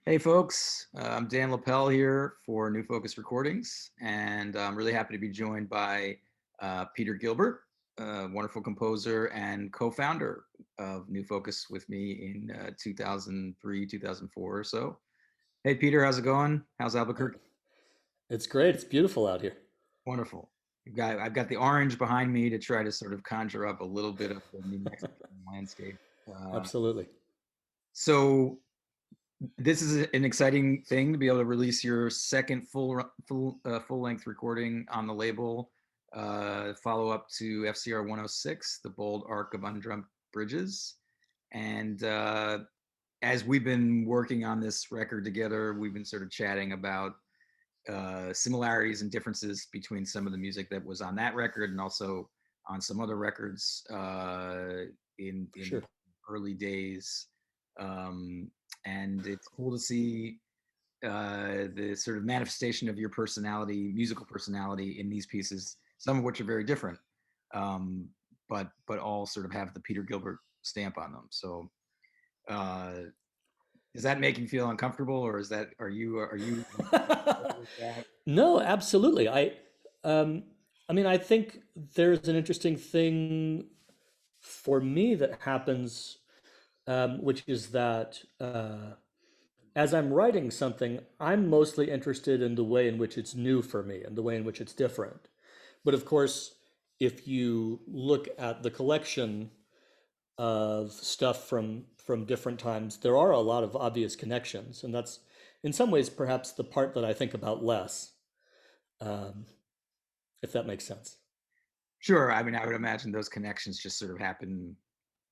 Hey folks, I'm Dan Lapel here for New Focus Recordings, and I'm really happy to be joined by Peter Gilbert, a wonderful composer and co-founder of New Focus with me in 2003, 2004 or so. Hey Peter, how's it going? How's Albuquerque? It's great. It's beautiful out here. Wonderful. I've got the orange behind me to try to sort of conjure up a little bit of the New Mexican landscape. Uh, Absolutely. so this is an exciting thing to be able to release your second full length recording on the label, follow up to FCR 106, The Bold Arc of Undrum Bridges. And as we've been working on this record together, we've been sort of chatting about similarities and differences between some of the music that was on that record and also on some other records in Sure. early days. Um, and it's cool to see the sort of manifestation of your personality, musical personality, in these pieces. Some of which are very different, um, but all sort of have the Peter Gilbert stamp on them. So, uh, does that make you feel uncomfortable, or is that are you with that? No, absolutely. Um, I mean, I think there's an interesting thing for me that happens, which is that as I'm writing something, I'm mostly interested in the way in which it's new for me and the way in which it's different. But of course, if you look at the collection of stuff from different times, there are a lot of obvious connections, and that's in some ways perhaps the part that I think about less, um, if that makes sense. Sure. I mean, I would imagine those connections just sort of happen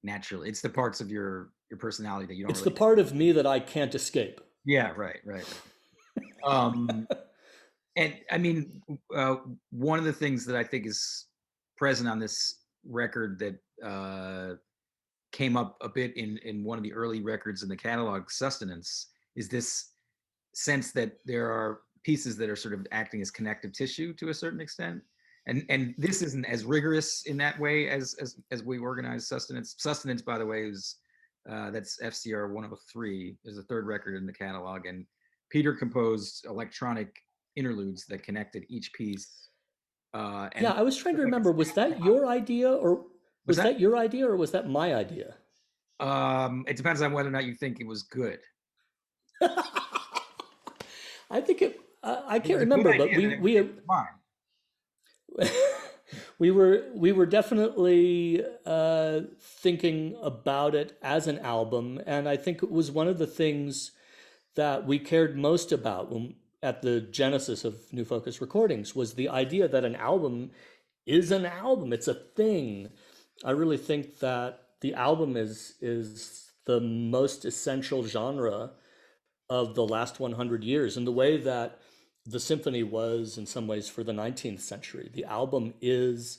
naturally. It's the parts of your personality that you don't It's the really. part of me that I can't escape. Yeah. Right. Right. Right. And I mean, uh, one of the things that I think is present on this record that came up a bit in one of the early records in the catalog, Sustenance, is this sense that there are pieces that are sort of acting as connective tissue to a certain extent. And this isn't as rigorous in that way as we organize Sustenance. Sustenance, by the way, is that's FCR 103. There's a third record in the catalog, and Peter composed electronic interludes that connected each piece. And Yeah, I was trying to like a remember, was that your idea, or was that? was that my idea? It depends on whether or not you think it was good. I think it. I If it can't was a good remember, but idea, then it was mine. we were definitely thinking about it as an album, and I think it was one of the things that we cared most about when, at the genesis of New Focus Recordings, was the idea that an album is an album. It's a thing. I really think that the album is the most essential genre of the last 100 years, in the way that the symphony was in some ways for the 19th century. The album is,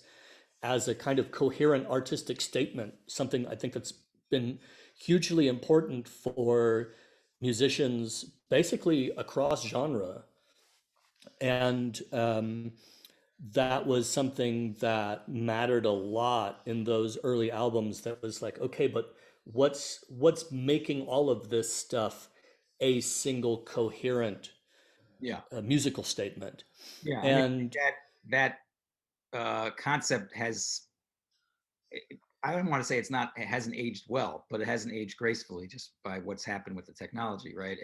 as a kind of coherent artistic statement, something I think that's been hugely important for musicians basically across genre. And that was something that mattered a lot in those early albums. That was like, okay, but what's making all of this stuff a single coherent Yeah, musical statement? yeah. I mean, I think And that concept has. I don't want to say it hasn't aged well, but it hasn't aged gracefully just by what's happened with the technology, right?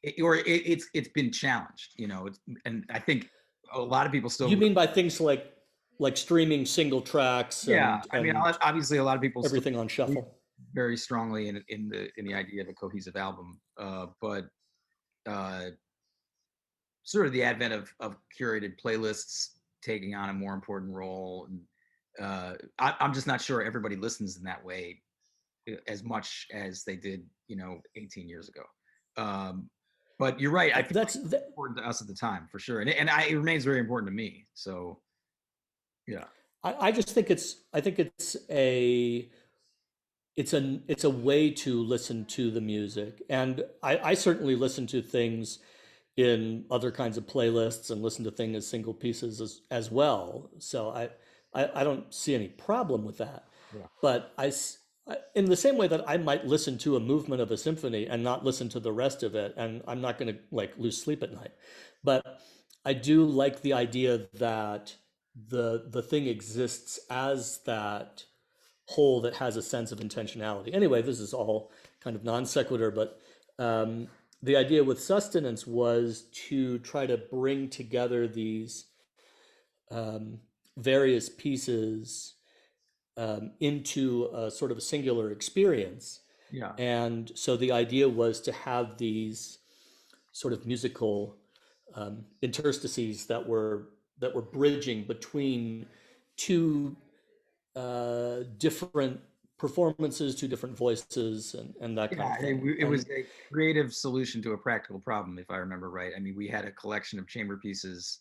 It's been challenged, and I think a lot of people you still. mean by things like streaming single tracks Yeah, and I mean, obviously, a lot of people still everything on believe shuffle? very strongly in the idea of a cohesive album, but uh, sort of the advent of curated playlists taking on a more important role, and I'm just not sure everybody listens in that way as much as they did, 18 years ago. Um, but you're right. I feel like That's it was important to us at the time for sure, and it remains very important to me. So yeah, I just think it's a way to listen to the music. And I certainly listen to things in other kinds of playlists and listen to things as single pieces as well. So I don't see any problem with that. yeah, But in the same way that I might listen to a movement of a symphony and not listen to the rest of it, and I'm not going to like lose sleep at night. But I do like the idea that the thing exists as that whole that has a sense of intentionality. Anyway, this is all kind of non sequitur, but um, the idea with sustenance was to try to bring together these um, various pieces into a sort of a singular experience. Yeah. And so the idea was to have these sort of musical interstices that were bridging between two different performances, two different voices, and that kind Yeah, of thing. it was And a creative solution to a practical problem, if I remember right. I mean, we had a collection of chamber pieces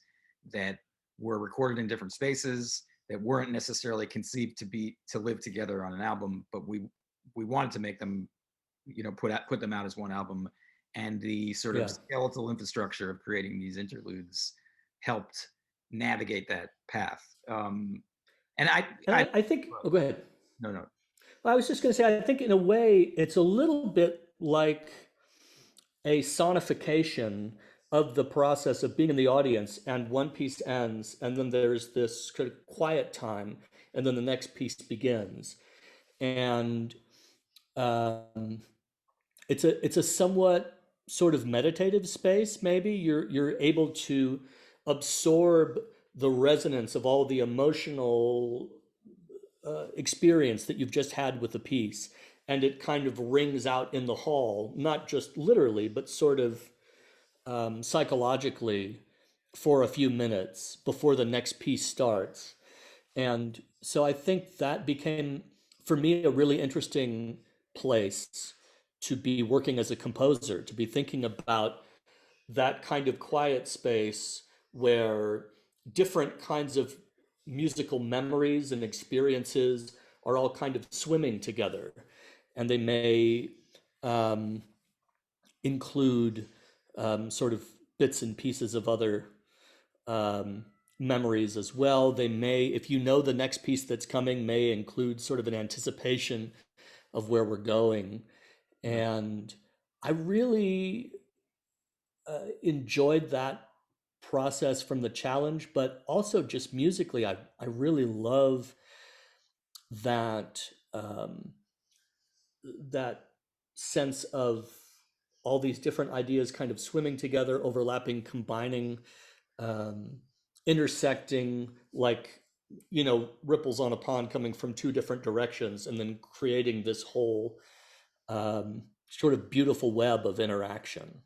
that were recorded in different spaces that weren't necessarily conceived to live together on an album, but we wanted to make them, put them out as one album. And the sort of yeah, skeletal infrastructure of creating these interludes helped navigate that path. And and I think. Oh, go ahead. no, no, I was just going to say, I think in a way it's a little bit like a sonification of the process of being in the audience, and one piece ends and then there's this kind of quiet time and then the next piece begins. And um, it's a somewhat sort of meditative space. Maybe you're able to absorb the resonance of all the emotional experience that you've just had with the piece, and it kind of rings out in the hall, not just literally, but sort of psychologically for a few minutes before the next piece starts. And so I think that became, for me, a really interesting place to be working as a composer, to be thinking about that kind of quiet space where different kinds of musical memories and experiences are all kind of swimming together. And they may um, include sort of bits and pieces of other um, memories as well. They may, if you know the next piece that's coming, may include sort of an anticipation of where we're going. yeah. And I really enjoyed that process from the challenge, but also just musically, I really love that that sense of all these different ideas kind of swimming together, overlapping, combining, um, intersecting, like ripples on a pond coming from two different directions, and then creating this whole sort of beautiful web of interaction.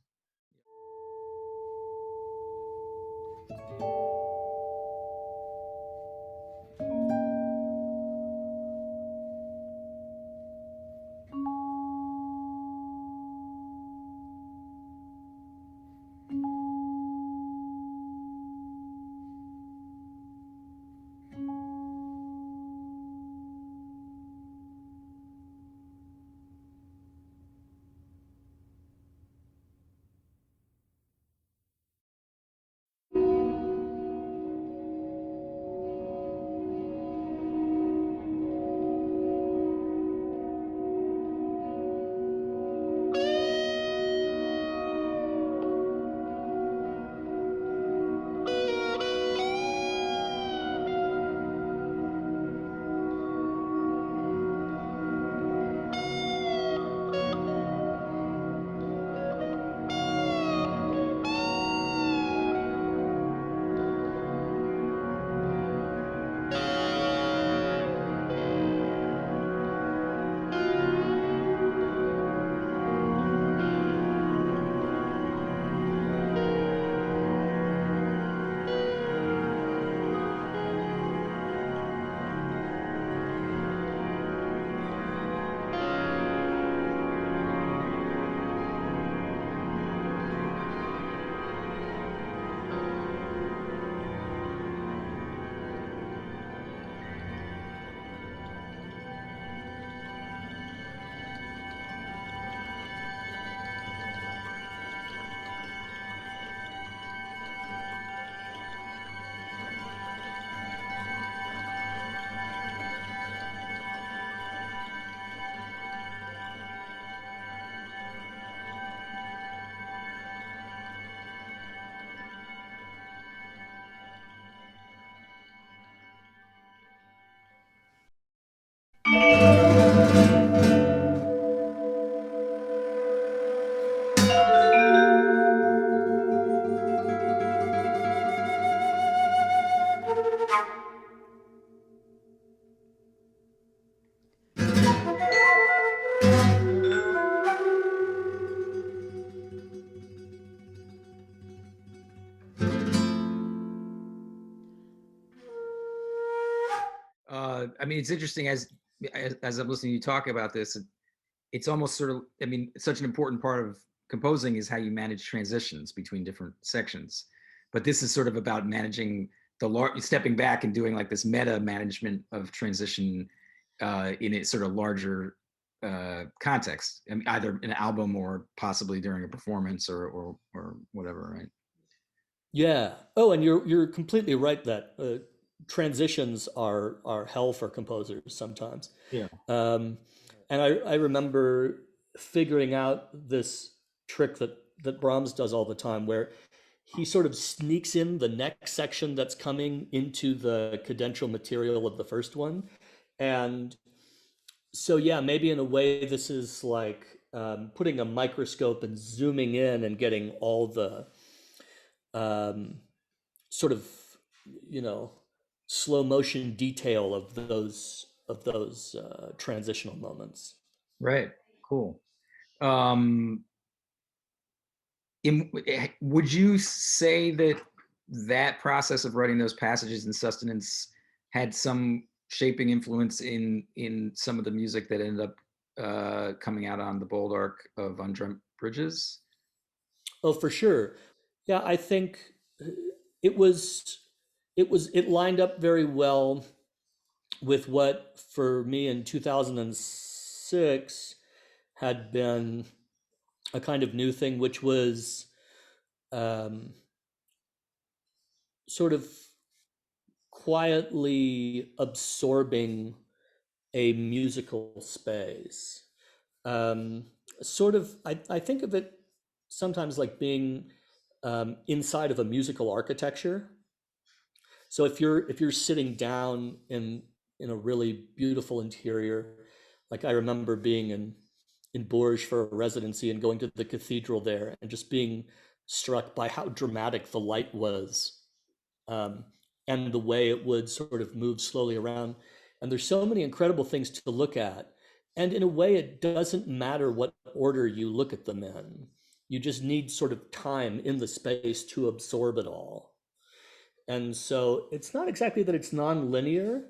I mean, it's interesting as I'm listening to you talk about this. It's almost sort of, I mean, such an important part of composing is how you manage transitions between different sections. But this is sort of about managing stepping back and doing like this meta management of transition in a sort of larger context, I mean, either an album or possibly during a performance or whatever, right? Yeah. Oh, and you're completely right that transitions are hell for composers sometimes. Yeah. Um, and I remember figuring out this trick that Brahms does all the time, where he sort of sneaks in the next section that's coming into the cadential material of the first one. And so, yeah, maybe in a way, this is like putting a microscope and zooming in and getting all the um, sort of, you know, slow motion detail of those transitional moments. Right. Cool. Um, would you say that that process of writing those passages in sustenance had some shaping influence in some of the music that ended up coming out on the Bulldog of Undrum Bridges? Oh, for sure. Yeah, I think it was it lined up very well with what for me in 2006 had been a kind of new thing, which was um, sort of quietly absorbing a musical space. Um, sort of, I think of it sometimes like being inside of a musical architecture. So if you're sitting down in a really beautiful interior, like I remember being in Bourges for a residency and going to the cathedral there and just being struck by how dramatic the light was, um, and the way it would sort of move slowly around. And there's so many incredible things to look at. And in a way, it doesn't matter what order you look at them in. You just need sort of time in the space to absorb it all. And so it's not exactly that it's non-linear,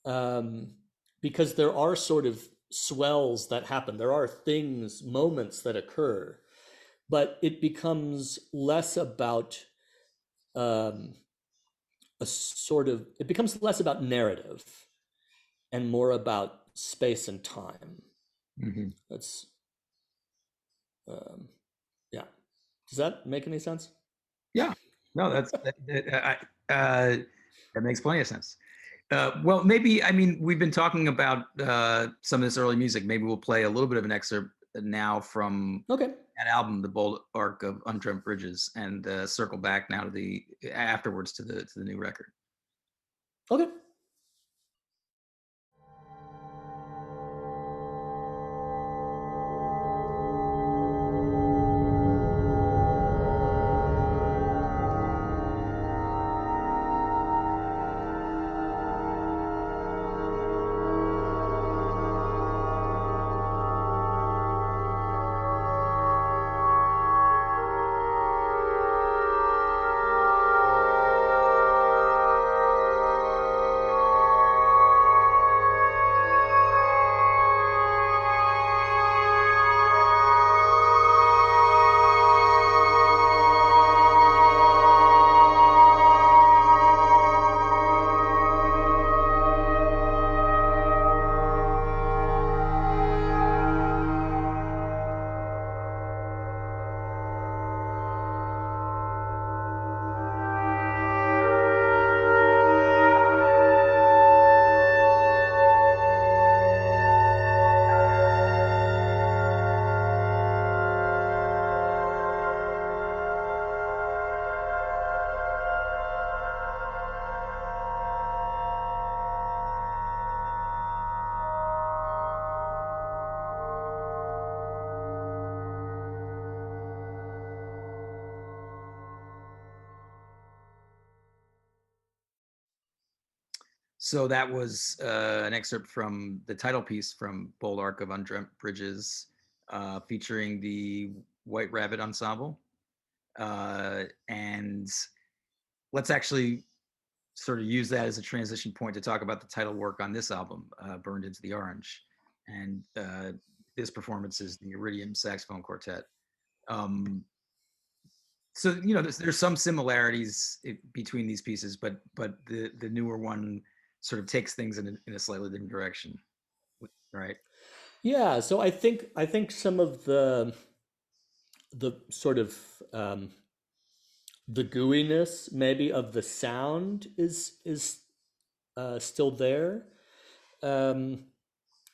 um, because there are sort of swells that happen. There are things, moments that occur, but it becomes less about um, it becomes less about narrative and more about space and time. Mm-hmm. That's um, yeah. Does that make any sense? Yeah, no, that makes plenty of sense. Well, maybe I mean we've been talking about some of this early music. Maybe we'll play a little bit of an excerpt now from Okay. that album, The Bold Arc of Undreamt Bridges, and circle back now to the afterwards to the new record. Okay. So that was an excerpt from the title piece from Bold Arc of Undreamt Bridges, featuring the White Rabbit Ensemble. And let's actually sort of use that as a transition point to talk about the title work on this album, Burned into the Orange. And this performance is the Iridium Saxophone Quartet. So there's some similarities between these pieces, but the newer one sort of takes things in a slightly different direction, right? Yeah, so I think some of the sort of the gooiness maybe of the sound is still there. Um,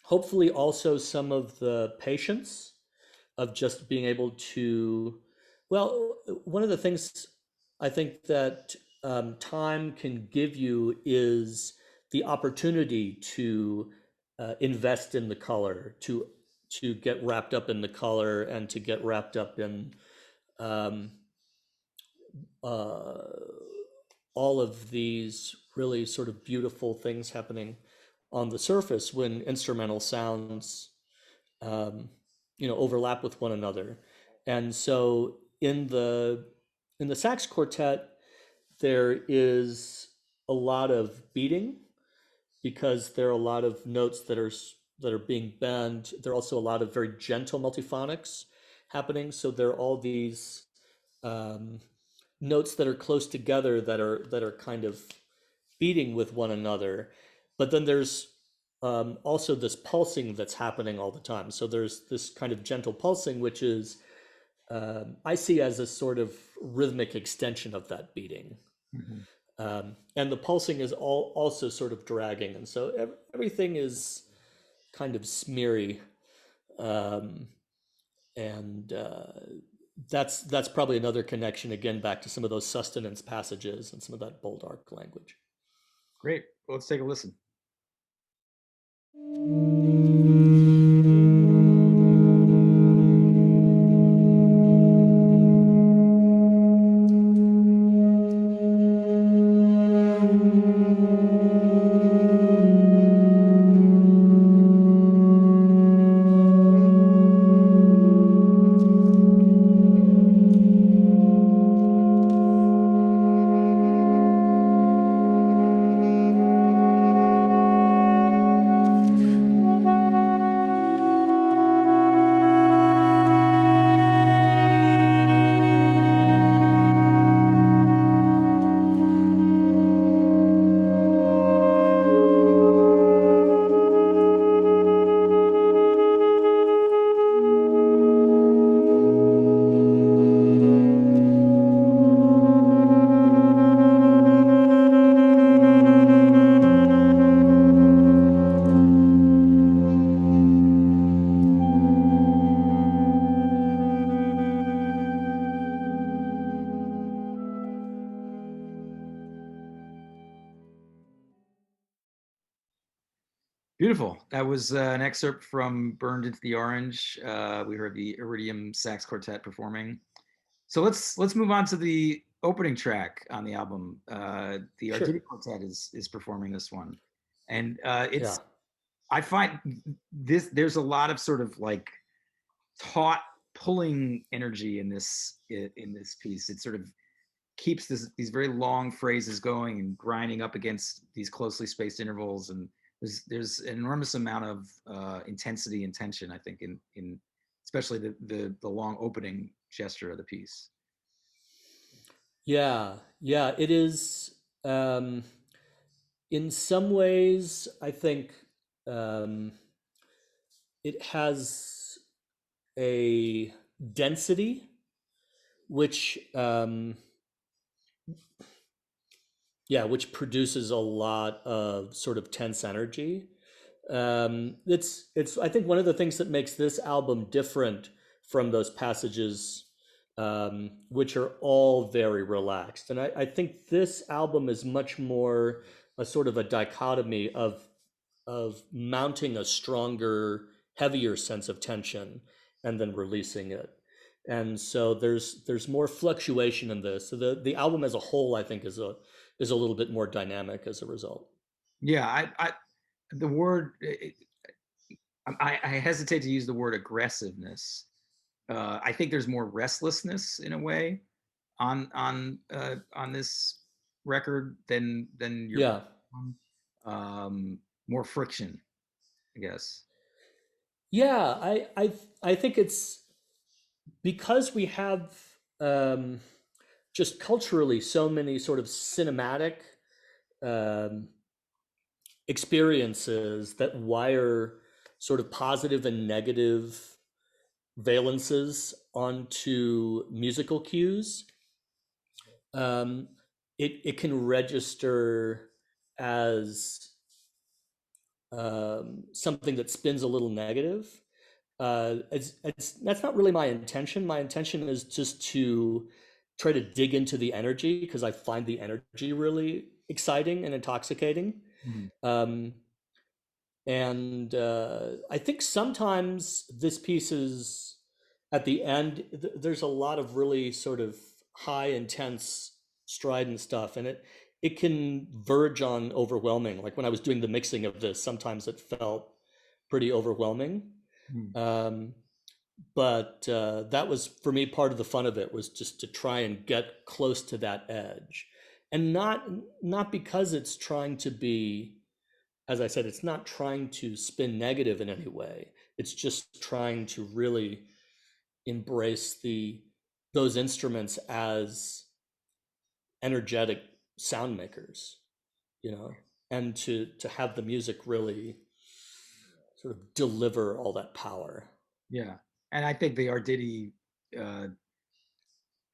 Hopefully, also some of the patience of just being able to. Well, one of the things I think that time can give you is the opportunity to invest in the color, to get wrapped up in the color, and to get wrapped up in um, uh, all of these really sort of beautiful things happening on the surface when instrumental sounds um, overlap with one another. And so in the sax quartet, there is a lot of beating because there are a lot of notes that are being bent. There are also a lot of very gentle multiphonics happening. So there are all these um, notes that are close together that are kind of beating with one another. But then there's also this pulsing that's happening all the time. So there's this kind of gentle pulsing, which is I see as a sort of rhythmic extension of that beating. Mhm. And the pulsing is also sort of dragging, and so everything is kind of smeary, um, and that's probably another connection again back to some of those sustenance passages and some of that bold arc language. Great. Well, let's take a listen. Beautiful. That was an excerpt from Burned into the Orange. We heard the Iridium Sax Quartet performing. So let's move on to the opening track on the album. The Sure. Arditi Quartet is performing this one, and Yeah. I find there's a lot of sort of like taut pulling energy in this piece. It sort of keeps these very long phrases going and grinding up against these closely spaced intervals, and there's an enormous amount of intensity and tension, I think, in especially the long opening gesture of the piece. Yeah. Yeah. It is. In some ways, I think um, it has a density which which produces a lot of sort of tense energy. It's I think one of the things that makes this album different from those passages, which are all very relaxed. And I think this album is much more a sort of a dichotomy of mounting a stronger, heavier sense of tension and then releasing it. And so there's more fluctuation in this. So the album as a whole, I think, is a little bit more dynamic as a result. Yeah, I the word I hesitate to use the word aggressiveness. I think there's more restlessness in a way on this record than your Yeah. one. More friction, I guess. Yeah, I think it's because we have um, just culturally so many sort of cinematic um, experiences that wire sort of positive and negative valences onto musical cues. Um, it can register as something that spins a little negative. That's not really my intention. My intention is just to try to dig into the energy because I find the energy really exciting and intoxicating. Mhm. Um, and I think sometimes this piece is at the end, there's a lot of really sort of high, intense, strident stuff, and it can verge on overwhelming. Like when I was doing the mixing of this, sometimes it felt pretty overwhelming. Mhm. Um, but that was for me part of the fun of it was just to try and get close to that edge, and not because it's trying to be, as I said, it's not trying to spin negative in any way. It's just trying to really embrace the those instruments as energetic sound makers, you know, and to have the music really sort of deliver all that power. Yeah, and I think the Arditi, uh,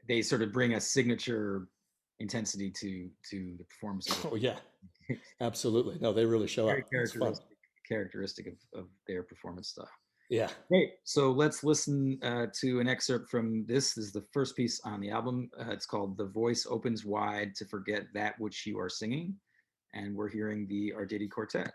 they sort of bring a signature intensity to the performances. Oh yeah, absolutely. No, they really show Very up. It's fun. characteristic of their performance style. Yeah. Great. So let's listen to an excerpt from this. This is the first piece on the album. It's called "The Voice Opens Wide to Forget That Which You Are Singing," and we're hearing the Arditi Quartet.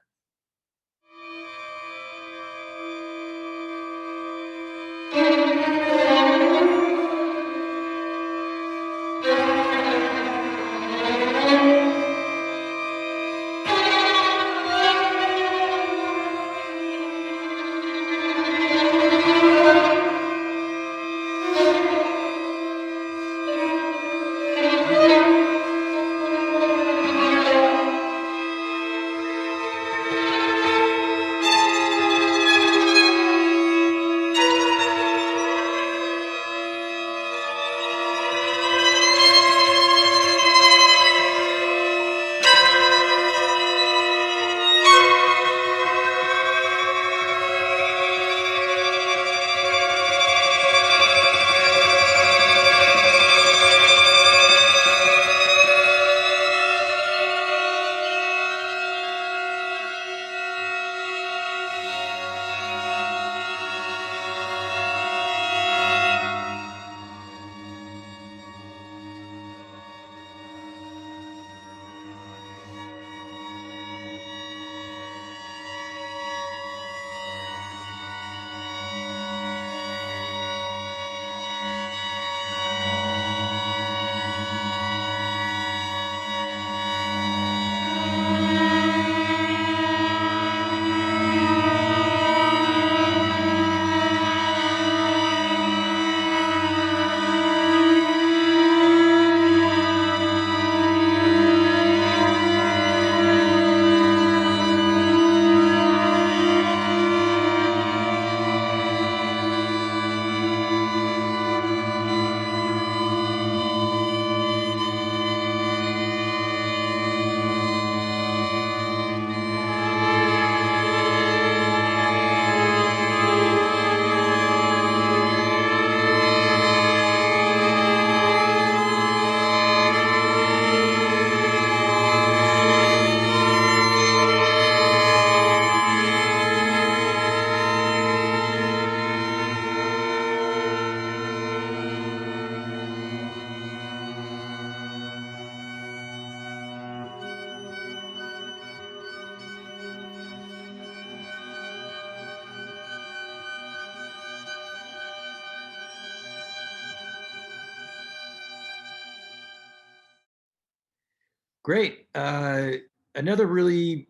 Great. Another really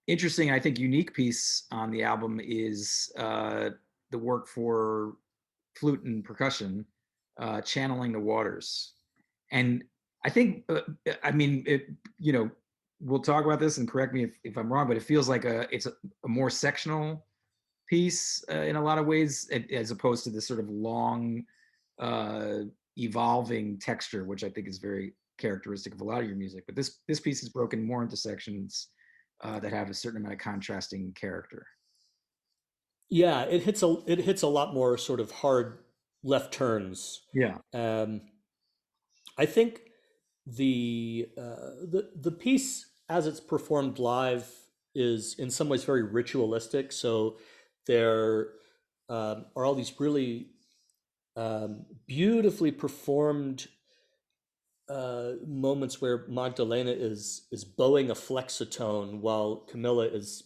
interesting, I think, unique piece on the album is the work for flute and percussion, channeling the waters. And I think, I mean, you know, we'll talk about this and correct me if I'm wrong, but it feels like it's a more sectional piece in a lot of ways, as opposed to this sort of long, uh, evolving texture, which I think is very characteristic of a lot of your music. But this piece is broken more into sections that have a certain amount of contrasting character. Yeah, it hits a lot more sort of hard left turns. Yeah. Um, I think the piece as it's performed live is in some ways very ritualistic. So there are all these really beautifully performed moments where Magdalena is bowing a flexitone while Camilla is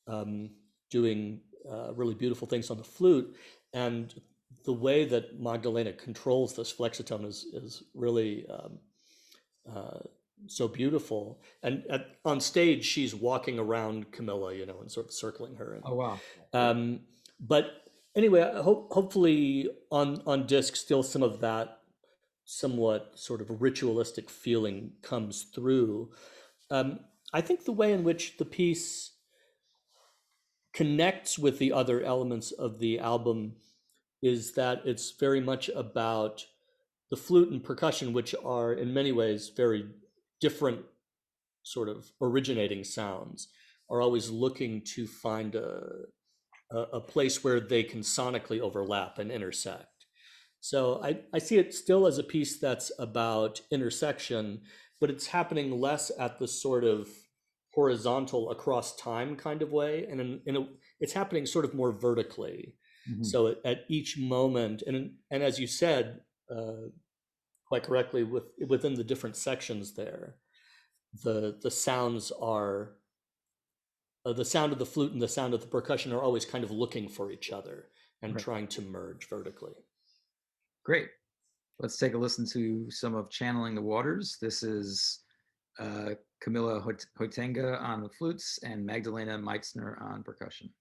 um, doing really beautiful things on the flute, and the way that Magdalena controls this flexitone is really uh, so beautiful. And on stage, she's walking around Camilla, you know, and sort of circling her. Oh wow. Um, but anyway, hopefully on disc, still some of that somewhat sort of ritualistic feeling comes through. Um, I think the way in which the piece connects with the other elements of the album is that it's very much about the flute and percussion, which are in many ways very different sort of originating sounds, are always looking to find a place where they can sonically overlap and intersect. So I see it still as a piece that's about intersection, but it's happening less at the sort of horizontal across time kind of way, and it's happening sort of more vertically. Mhm. So at each moment, and as you said quite correctly, within the different sections there, the sounds are the sound of the flute and the sound of the percussion are always kind of looking for each other and Right. trying to merge vertically. Great. Let's take a listen to some of Channeling the Waters. This is uh, Camilla Hoitenga on the flutes and Magdalena Meitzner on percussion.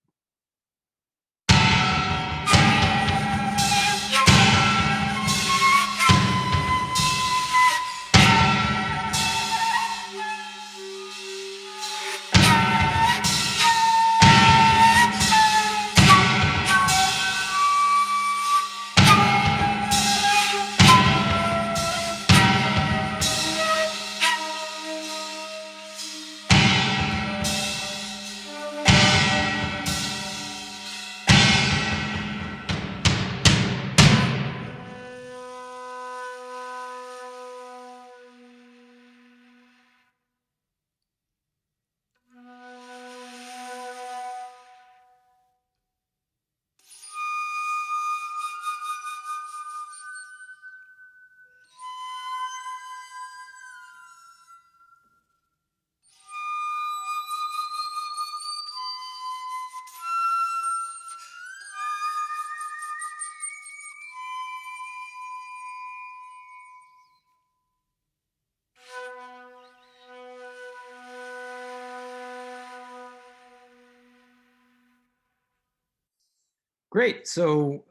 Great. So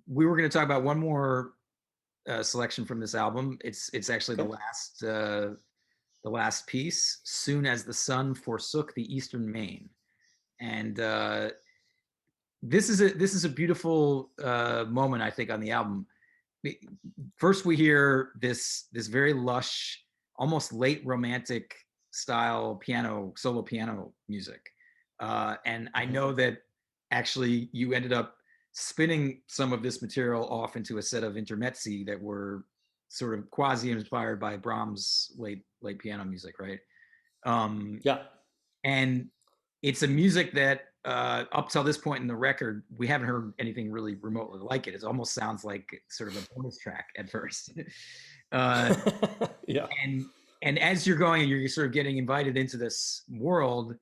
we were going to talk about one more selection from this album. It's actually Okay. the last piece. Soon as the sun forsook the Eastern Maine, and this is a beautiful moment I think on the album. First, we hear this very lush, almost late romantic style piano solo piano music, and I Mhm. know that actually you ended up spinning some of this material off into a set of intermezzi that were sort of quasi inspired by Brahms' late piano music, right? Um, Yeah. and it's a music that up till this point in the record we haven't heard anything really remotely like it. It almost sounds like sort of a bonus track at first. uh, Yeah. and as you're going and you're sort of getting invited into this world,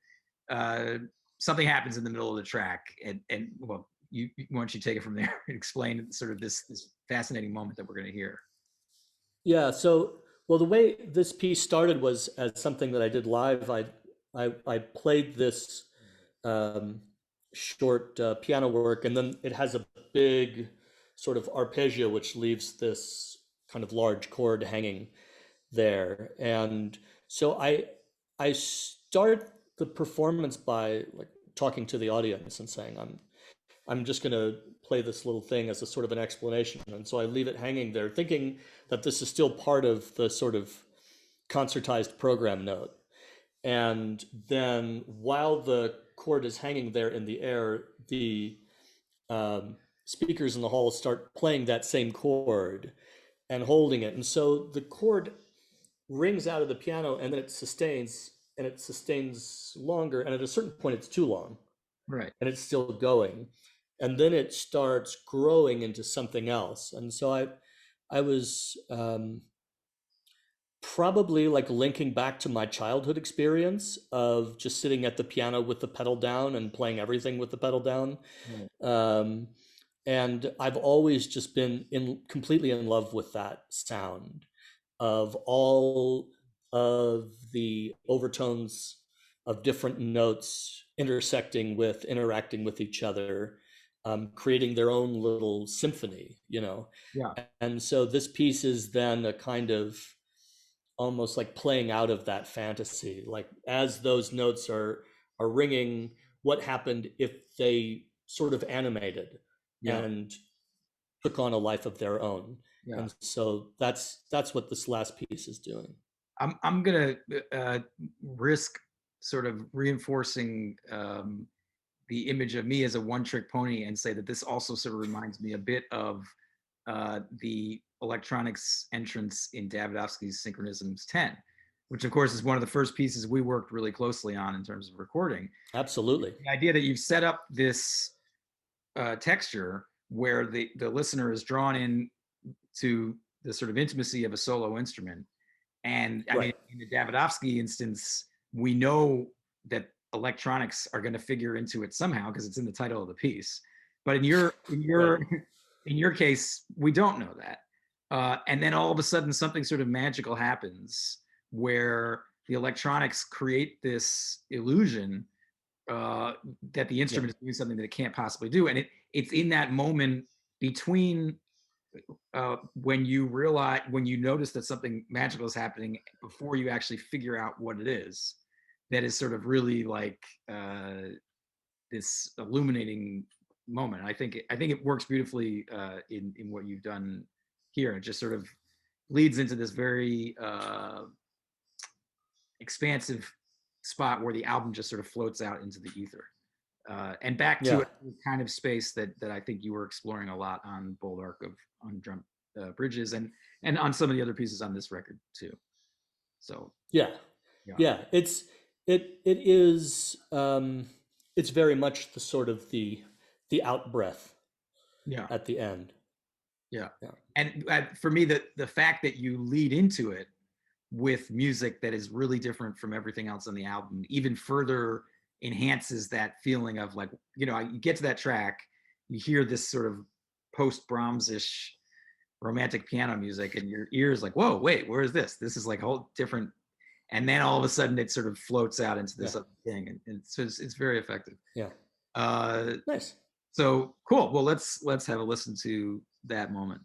uh, something happens in the middle of the track, and well, why don't you take it from there and explain sort of this fascinating moment that we're going to hear. Yeah. So, well, the way this piece started was as something that I did live. I played this um, short piano work, and then it has a big sort of arpeggio, which leaves this. kind of large chord hanging there. And so I start the performance by like talking to the audience and saying, I'm just going to play this little thing as a sort of an explanation. And so I leave it hanging there, thinking that this is still part of the sort of concertized program note. And then while the chord is hanging there in the air, the speakers in the hall start playing that same chord and holding it. And so the chord rings out of the piano and then it sustains, and it sustains longer. And at a certain point, it's too long Right. and it's still going. And then it starts growing into something else. And so I was probably like linking back to my childhood experience of just sitting at the piano with the pedal down and playing everything with the pedal down. Right. Um, and I've always just been completely in love with that sound of all of the overtones of different notes intersecting with, interacting with each other, creating their own little symphony, you know. Yeah. And so this piece is then a kind of almost like playing out of that fantasy, like as those notes are ringing, what happened if they sort of animated Yeah. and took on a life of their own. Yeah. And so that's what this last piece is doing. I'm gonna risk sort of reinforcing the image of me as a one-trick pony and say that this also sort of reminds me a bit of the electronics entrance in Davidovsky's Synchronisms 10, which of course is one of the first pieces we worked really closely on in terms of recording. Absolutely. The idea that you've set up this texture where the listener is drawn in to the sort of intimacy of a solo instrument. And I mean, Right. in the Davidovsky instance, we know that electronics are going to figure into it somehow because it's in the title of the piece. But in your Right. in your case, we don't know that. And then all of a sudden, something sort of magical happens where the electronics create this illusion that the Yeah. instrument is doing something that it can't possibly do, and it's in that moment between when you notice that something magical is happening before you actually figure out what it is, that is sort of really like this illuminating moment. I think it works beautifully in what you've done here. It just sort of leads into this very expansive spot where the album just sort of floats out into the ether. And back to Yeah. a kind of space that I think you were exploring a lot on Bulldog of Undrum Bridges and on some of the other pieces on this record too. So Yeah. yeah, Yeah. It is it's very much the sort of the out breath yeah, at the end. yeah. Yeah. And for me, the fact that you lead into it with music that is really different from everything else on the album even further enhances that feeling of like, you get to that track, you hear this sort of post Brahms-ish romantic piano music and your ears like, whoa, wait, where is this? This is like a whole different, and then all of a sudden it sort of floats out into Yeah. this other thing, and so it's very effective. Yeah. uh Nice. so cool. Well, let's have a listen to that moment.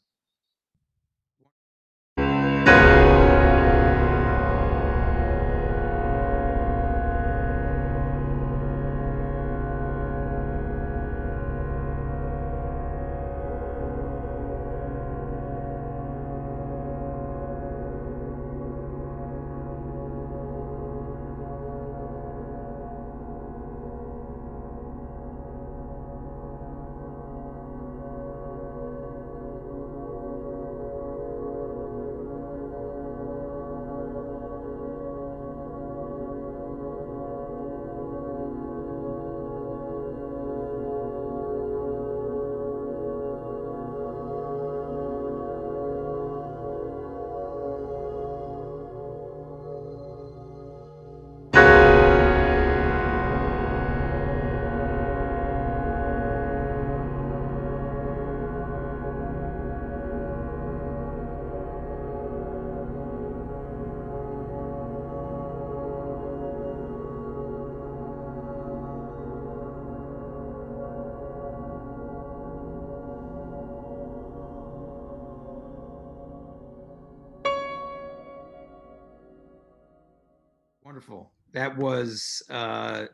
Wonderful. That was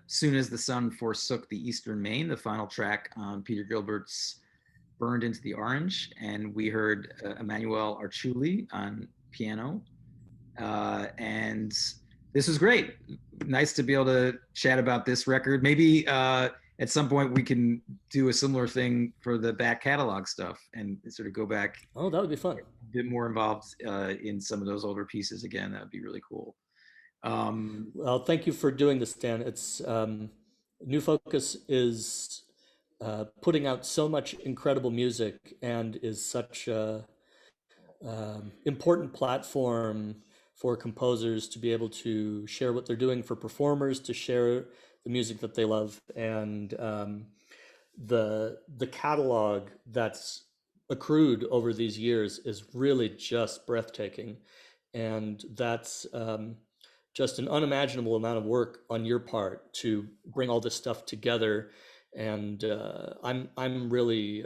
Soon as the Sun Forsook the Eastern Maine, the final track on Peter Gilbert's Burned into the Orange. And we heard Emmanuel Archuli on piano. And this was great. Nice to be able to chat about this record. Maybe at some point we can do a similar thing for the back catalog stuff and sort of go back Oh, that would be fun. a bit more involved in some of those older pieces again. That would be really cool. Well, thank you for doing this, Dan. It's New Focus is putting out so much incredible music and is such a important platform for composers to be able to share what they're doing, for performers to share the music that they love, and the catalog that's accrued over these years is really just breathtaking, and that's just an unimaginable amount of work on your part to bring all this stuff together. And I'm really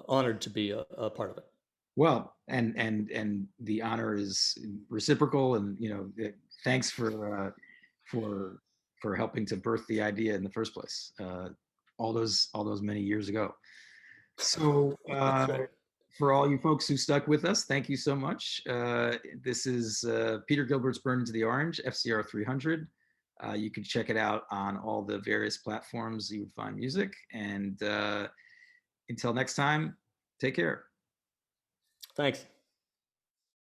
honored to be a part of it. Well, and the honor is reciprocal, and thanks for for helping to birth the idea in the first place, all those many years ago. So That's right. for all you folks who stuck with us, thank you so much. This is Peter Gilbert's Burn into the Orange, FCR 300. You can check it out on all the various platforms you would find music. And until next time, take care. Thanks.